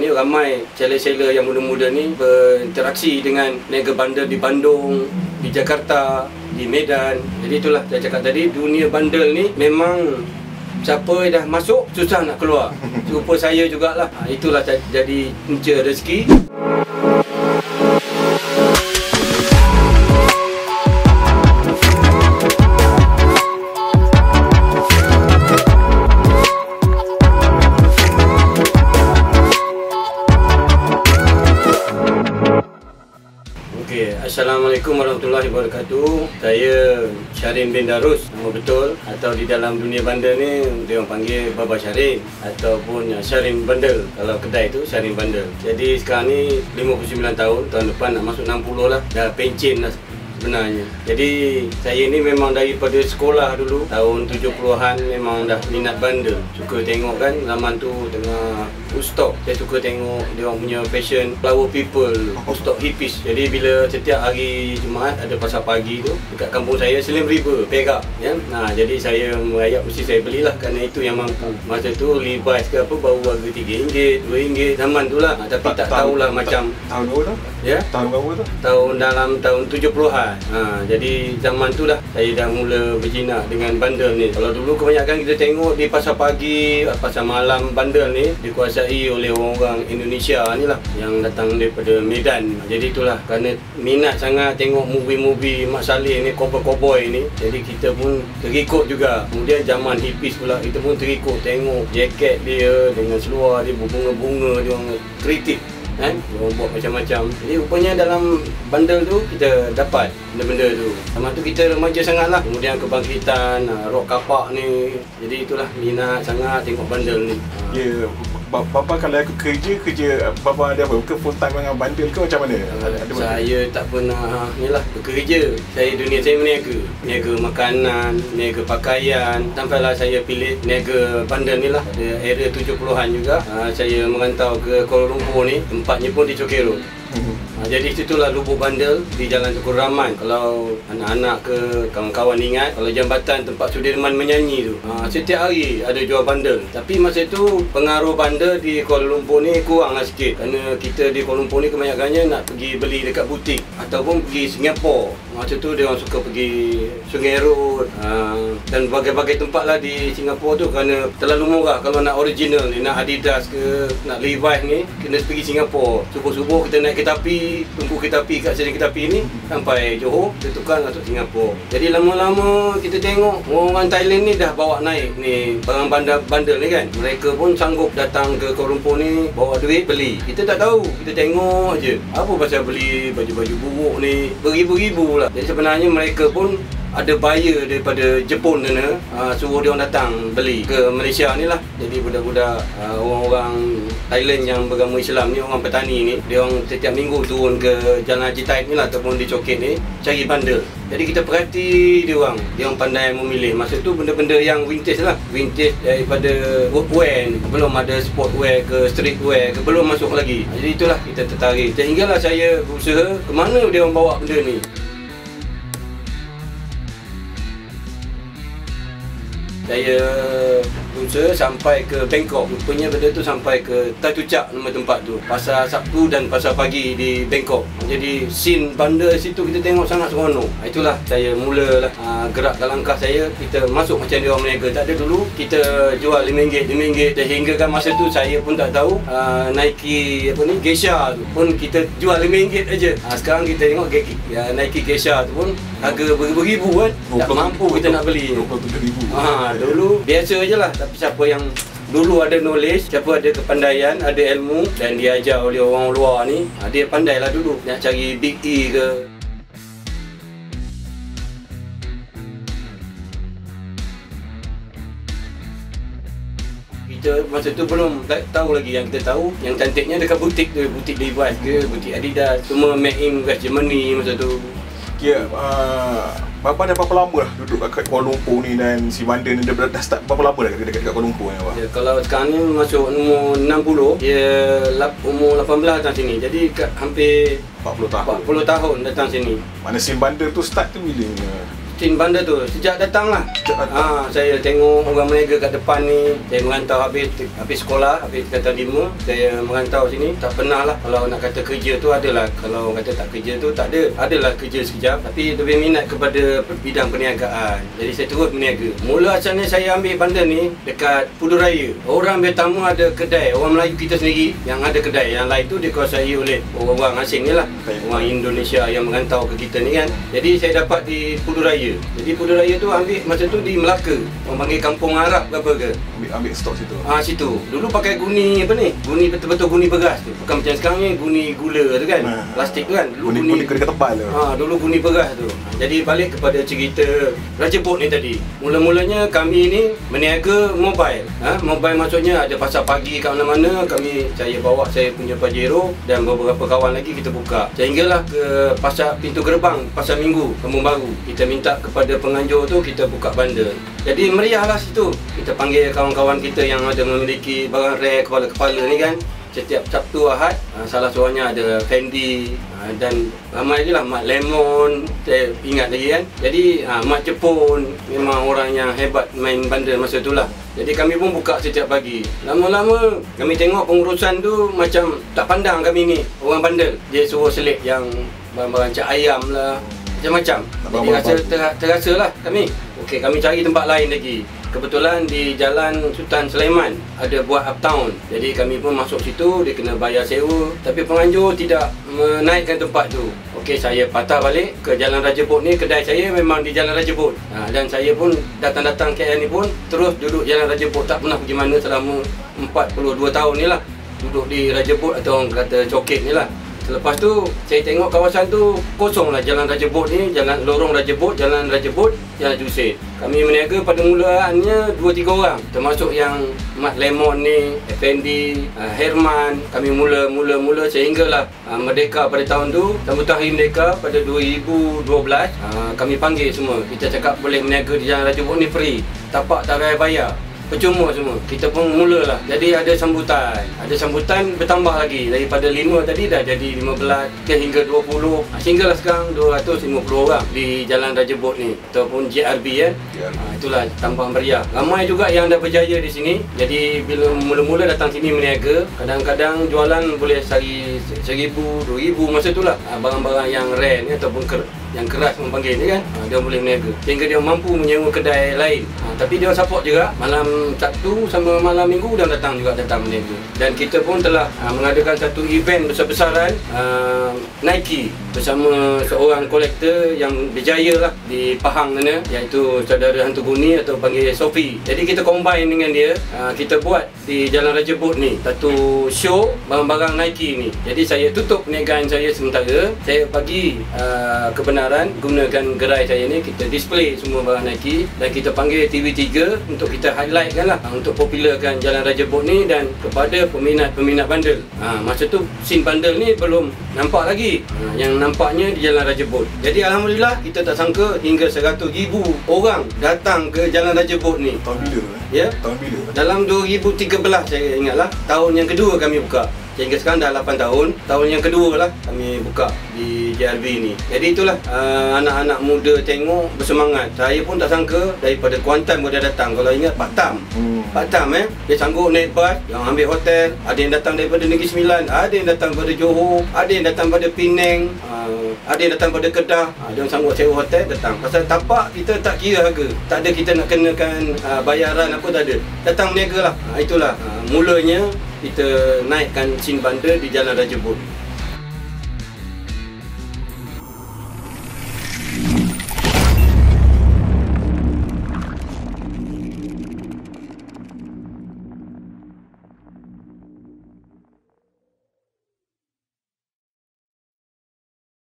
Ni ramai seller-seller yang muda-muda ni berinteraksi dengan niaga bandar di Bandung, di Jakarta, di Medan. Jadi itulah saya cakap tadi, dunia bandar ni memang siapa dah masuk susah nak keluar. Rupa saya jugalah. Itulah jadi punca rezeki. Assalamualaikum warahmatullahi wabarakatuh. Saya Syarin bin Darus, nama betul, atau di dalam dunia bandar ni dia orang panggil Baba Syarin ataupun Syarin Bandar. Kalau kedai tu Syarin Bandar. Jadi sekarang ni 59 tahun, tahun depan nak masuk 60 lah. Dah pencen lah sebenarnya. Jadi saya ni memang daripada sekolah dulu, tahun 70-an memang dah minat bandar. Suka tengok kan zaman tu tengah Woodstock. Saya suka tengok dia orang punya fashion flower people, Woodstock hippies. Jadi bila setiap hari Jumaat ada pasar pagi tu dekat kampung saya, Slim River, Perak ya. Nah, jadi saya merayap mesti saya belilah kerana itu yang mampu. Masa tu Levi's ke apa baru harga RM3, RM2 zaman tu lah. Tapi tak tahulah macam tahun berapa tu? Ya? Tahun berapa tu? Tahun dalam tahun 70-an. Jadi zaman tu dah saya dah mula berjinak dengan bandar ni. Kalau dulu kebanyakan kita tengok di pasar pagi, pasar malam bandar ni dikuasai oleh orang-orang Indonesia ni lah yang datang daripada Medan. Jadi itulah kerana minat sangat tengok movie-movie Mat Salleh ni, cowboy ni. Jadi kita pun terikut juga. Kemudian zaman hippies pula kita pun terikut tengok jaket dia dengan seluar dia berbunga-bunga, dia orang kreatif. Dia orang buat macam-macam. Jadi rupanya dalam bandar tu kita dapat benda-benda tu. Sama tu kita remaja sangat lah. Kemudian kebangkitan rock kapak ni. Jadi itulah minat sangat tengok bandar ni. Ya, Bapa kalau aku kerja Bapa ada apa? Ke full time dengan bandar ke macam mana? Saya tak pernah ni lah bekerja. Dunia saya meniaga. Niaga makanan, niaga pakaian. Sampailah saya pilih niaga bandar ni lah. Pada era 70-an juga. Saya merantau ke Kuala Lumpur ni. Tempatnya pun di Cokero. Jadi situlah lubuk bandar di Jalan Tukul Rahman. Kalau anak-anak ke kawan-kawan ingat, kalau jambatan tempat Sudirman menyanyi tu, setiap hari ada jual bandar. Tapi masa tu pengaruh bandar di Kuala Lumpur ni kuranglah sikit. Kerana kita di Kuala Lumpur ni kebanyakannya nak pergi beli dekat butik ataupun pergi Singapura. Masa tu dia orang suka pergi Sungai Road dan berbagai-bagai tempat lah di Singapura tu kerana terlalu murah. Kalau nak original ni, nak Adidas ke, nak Levi's ni, kena pergi Singapura. Subuh-subuh kita naik kereta api, tunggu kereta api kat sini kereta api ni sampai Johor, kita tukar masuk Singapura. Jadi lama-lama kita tengok orang Thailand ni dah bawa naik ni barang bandar ni kan. Mereka pun sanggup datang ke Kuala Lumpur ni bawa duit beli. Kita tak tahu, kita tengok je. Apa pasal beli baju-baju buruk ni beribu-ribu lah. Jadi sebenarnya mereka pun ada buyer daripada Jepun sana, suruh dia orang datang beli ke Malaysia ni lah. Jadi budak-budak orang-orang Thailand yang beragama Islam ni, orang petani ni, dia orang setiap minggu turun ke Jalan Haji Taib ni lah ataupun di Coket ni cari bandar. Jadi kita perhati dia orang pandai memilih. Masa tu benda-benda yang vintage lah, vintage daripada workwear ni. Belum ada sportwear ke streetwear ke, belum masuk lagi. Jadi itulah kita tertarik. Sehinggalah saya berusaha ke mana dia orang bawa benda ni. Saya berusaha sampai ke Bangkok. Rupanya benda tu sampai ke Tatucak, nama tempat tu. Pasar Sabtu dan pasar pagi di Bangkok. Jadi scene bandar situ kita tengok sangat seronok. Itulah saya mulalah gerakkan langkah saya. Kita masuk macam dia orang meniaga. Tak ada dulu kita jual RM5 sehingga kan masa tu saya pun tak tahu Nike apa ni Geisha tu pun kita jual RM5 aja. Sekarang kita tengok Nike Geisha tu pun harga beribu-ribu kan. Tak mampu kita nak beli. 27,000. Dulu biasa je lah. Tapi siapa yang dulu ada knowledge, siapa ada kepandaian, ada ilmu dan diajar oleh orang luar ni, dia pandai lah dulu nak cari Big E ke. Kita masa tu belum tahu lagi. Yang kita tahu yang cantiknya dekat butik tu, butik Levi's ke, butik Adidas, semua made in West Germany masa tu. Ya, Bapa dah berapa lama dah duduk kat Kuala Lumpur ni dan si bandar ni dah start berapa lama dah dekat Kuala Lumpur ni, Abang? Ya, kalau sekarang ni masuk umur 60, dia umur 18 datang sini. Jadi hampir 40 tahun. 40 tahun datang sini. Mana si bandar tu start tu bila? scene bandar tu sejak datang lah. Sejak datang. Saya tengok orang berniaga kat depan ni. Saya merantau habis sekolah, habis tingkatan 5, saya merantau sini. Tak pernah lah kalau nak kata kerja tu adalah, kalau orang kata tak kerja tu tak ada. Adalah kerja sekejap, tapi lebih minat kepada bidang perniagaan. Jadi saya terus berniaga. Mula asalnya saya ambil bandar ni dekat Pudu Raya. Orang pertama ada kedai, orang Melayu kita sendiri yang ada kedai. Yang lain tu dikuasai oleh orang asing ni lah, orang Indonesia yang merantau ke kita ni kan. Jadi saya dapat di Pudu Raya. Jadi Pudu Raya tu ambil masa tu di Melaka. Orang panggil Kampung Arab ke apa ke. Ambil stok situ. Situ. Dulu pakai guni apa ni? Guni betul-betul guni beras tu. Bukan macam sekarang ni guni gula tu kan. Plastik tu kan. Dulu guni dekat tebal tu. Dulu guni beras tu. Jadi balik kepada cerita Raja Bot ni tadi. Mula-mulanya kami ni meniaga mobile. Mobile maksudnya ada pasar pagi kat mana-mana, saya bawa saya punya Pajero dan beberapa kawan lagi kita buka. Sehinggalah ke pasar Pintu Gerbang, Pasar Minggu, Kampung Baru. Kita minta kepada penganjur tu kita buka bandar. Jadi meriahlah situ. Kita panggil kawan-kawan kita yang ada memiliki barang rare kepala-kepala ni kan. Setiap Sabtu Ahad, salah seorangnya ada Fendi dan ramai lagi lah, Mat Lemon, saya ingat lagi kan. Jadi Mat Jepun memang orang yang hebat main bandar masa tu lah. Jadi kami pun buka setiap pagi. Lama-lama kami tengok pengurusan tu macam tak pandang kami ni orang bandar. Dia suruh selit yang barang-barang cak ayam lah, macam-macam. Jadi terasa lah kami. Okey, kami cari tempat lain lagi. Kebetulan di Jalan Sultan Sulaiman ada buat uptown. Jadi kami pun masuk situ, dia kena bayar sewa. Tapi penganjur tidak menaikkan tempat tu. Okey, saya patah balik ke Jalan Raja Bot ni. Kedai saya memang di Jalan Raja Bot. Dan saya pun datang-datang KL ni pun terus duduk Jalan Raja Bot. Tak pernah pergi mana selama 42 tahun ni lah. Duduk di Raja Bot atau orang kata coket ni lah. Selepas tu saya tengok kawasan tu kosong lah. Jalan Raja Bot ni, jalan lorong Raja Bot, Jalan Raja Bot, Jalan Jusid. Kami meniaga pada mulaannya 2-3 orang, termasuk yang Mat Lemon ni, Effendi, Herman. Kami mula sehinggalah Merdeka pada tahun tu, sambutan Hari Merdeka pada 2012, kami panggil semua. Kita cakap boleh meniaga di Jalan Raja Bot ni free, tapak tak payah bayar, percuma semua. Kita pun mulalah. Jadi ada sambutan bertambah lagi. Daripada 5 tadi dah jadi 15 hingga 20. Sehinggalah sekarang 250 orang di Jalan Raja Bot ni ataupun JRB kan. Itulah tambah meriah. Ramai juga yang dah berjaya di sini. Jadi bila mula-mula datang sini meniaga, kadang-kadang jualan boleh sehari 1,000, 2,000 masa itulah. Barang-barang yang rare ni ataupun yang keras orang panggil ni kan, dia boleh meniaga sehingga dia mampu menyewa kedai lain. Tapi dia support juga. Malam Sabtu sama malam Minggu dia datang meniaga. Dan kita pun telah mengadakan satu event besar-besaran Nike bersama seorang kolektor yang berjaya lah di Pahang sana, iaitu saudara Hantu Guni atau panggil Sofi. Jadi kita combine dengan dia, kita buat di Jalan Raja Bot ni satu show barang-barang Nike ni. Jadi saya tutup perniagaan saya sementara. Saya bagi kebenaran gunakan gerai saya ni, kita display semua barang Nike dan kita panggil TV3 untuk kita highlightkan lah, untuk popularkan Jalan Raja Bot ni dan kepada peminat-peminat bandar. Masa tu scene bandar ni belum nampak lagi. Yang nampaknya di Jalan Raja Bot. Jadi alhamdulillah kita tak sangka hingga 100,000 orang datang ke Jalan Raja Bot ni. Tahun bila? Ya? Tahun bila? Dalam 2013 saya ingatlah. Tahun yang kedua kami buka. Sehingga sekarang dah 8 tahun. Tahun yang kedua lah kami buka di JRB ni. Jadi itulah anak-anak muda tengok bersemangat. Saya pun tak sangka daripada Kuantan pun dah datang. Kalau ingat Pak Tam. Pak Tam dia sanggup naik bas yang ambil hotel. Ada yang datang daripada Negeri Sembilan, ada yang datang daripada Johor, ada yang datang daripada Penang, ada yang datang daripada Kedah. Dia orang sanggup sewa hotel datang. Pasal tapak kita tak kira harga. Tak ada kita nak kenakan bayaran apa, tak ada. Datang meniaga lah. Itulah mulanya kita naikkan scene bandar di Jalan Raja Bot.